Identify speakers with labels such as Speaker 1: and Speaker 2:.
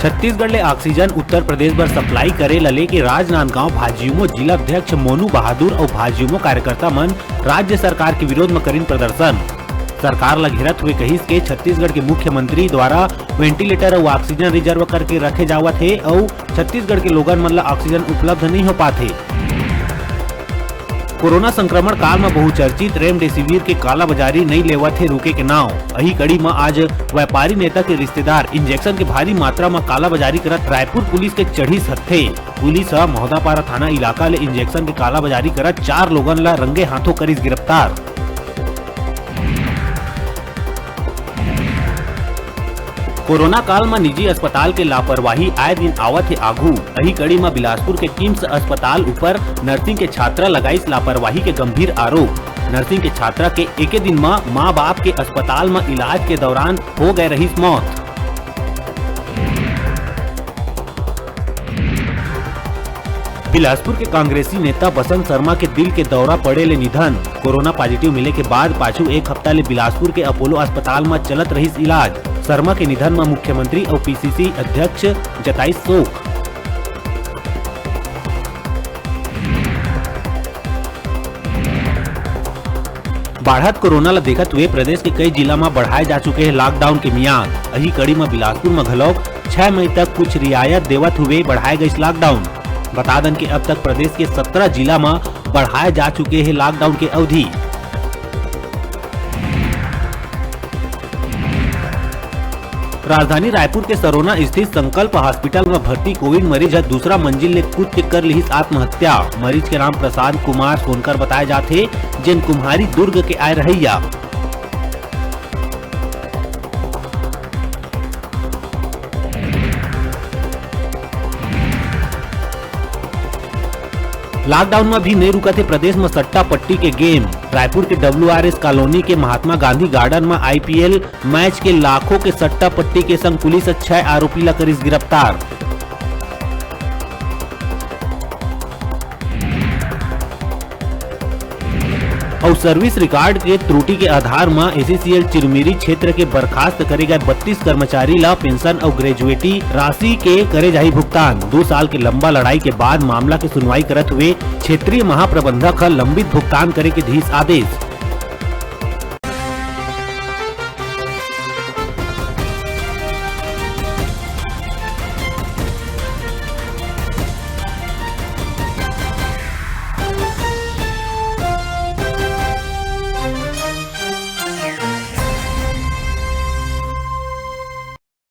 Speaker 1: छत्तीसगढ़ ले ऑक्सीजन उत्तर प्रदेश बर सप्लाई करे ल लेके राजनांदगांव भाजयुमो जिला अध्यक्ष मोनू बहादुर और भाजयुमो कार्यकर्ता मन राज्य सरकार के विरोध में करीन प्रदर्शन। सरकार ला घेरत हुए कहिस के छत्तीसगढ़ के मुख्यमंत्री द्वारा वेंटिलेटर और ऑक्सीजन रिजर्व करके रखे जावत है और छत्तीसगढ़ के लोगन मन ला ऑक्सीजन उपलब्ध नहीं हो पाते। कोरोना संक्रमण काल में बहुचर्चित रेमडेसिविर के कालाबाजारी नहीं लेवत है रुके के नाव। यही कड़ी में आज व्यापारी नेता के रिश्तेदार इंजेक्शन के भारी मात्रा में कालाबाजारी करत रायपुर पुलिस के चढ़ी सत्थे। पुलिस मोहदापारा थाना इलाका ले इंजेक्शन के कालाबाजारी करत 4 लोगन ला रंगे हाथों करिस गिरफ्तार। कोरोना काल में निजी अस्पताल के लापरवाही आए दिन आवत है आगू। यही कड़ी में बिलासपुर के किम्स अस्पताल ऊपर नर्सिंग के छात्रा लगाईस लापरवाही के गंभीर आरोप। नर्सिंग के छात्रा के एक दिन में माँ बाप के अस्पताल में इलाज के दौरान हो गए रही मौत। बिलासपुर के कांग्रेसी नेता बसंत शर्मा के दिल के दौरा पड़े ले निधन। कोरोना पॉजिटिव मिले के बाद पाछू एक हफ्ता ले बिलासपुर के अपोलो अस्पताल में चलत रही इलाज। शर्मा के निधन में मुख्यमंत्री और पीसीसी अध्यक्ष जताई शोक। बढ़त कोरोना ला देखत हुए प्रदेश के कई जिला में बढ़ाए जा चुके हैं लॉकडाउन के मियाद। यही कड़ी में बिलासपुर में घलौक 6 मई तक कुछ रियायत देवत हुए बढ़ाए गए लॉकडाउन। बता दें कि अब तक प्रदेश के 17 जिला में बढ़ाए जा चुके हैं लॉकडाउन की अवधि। राजधानी रायपुर के सरोना स्थित संकल्प हॉस्पिटल में भर्ती कोविड मरीज दूसरा मंजिल ले कूद के कर ली आत्महत्या। मरीज के नाम प्रसाद कुमार सोनकर बताए जाते, जिन कुम्हारी दुर्ग के आए रहिया। लॉकडाउन में भी नहीं रुका थे प्रदेश में सट्टा पट्टी के गेम। रायपुर के WRS कॉलोनी के महात्मा गांधी गार्डन में IPL मैच के लाखों के सट्टा पट्टी के संग पुलिस 6 आरोपी ला करिस गिरफ्तार। और सर्विस रिकॉर्ड के त्रुटि के आधार में SCCL चिरमिरी क्षेत्र के बर्खास्त करे गए 32 कर्मचारी ला पेंशन और ग्रेजुएटी राशि के करे जाही भुगतान। 2 साल के लंबा लड़ाई के बाद मामला के सुनवाई करत हुए क्षेत्रीय महाप्रबंधक लंबित भुगतान करे के धीस आदेश।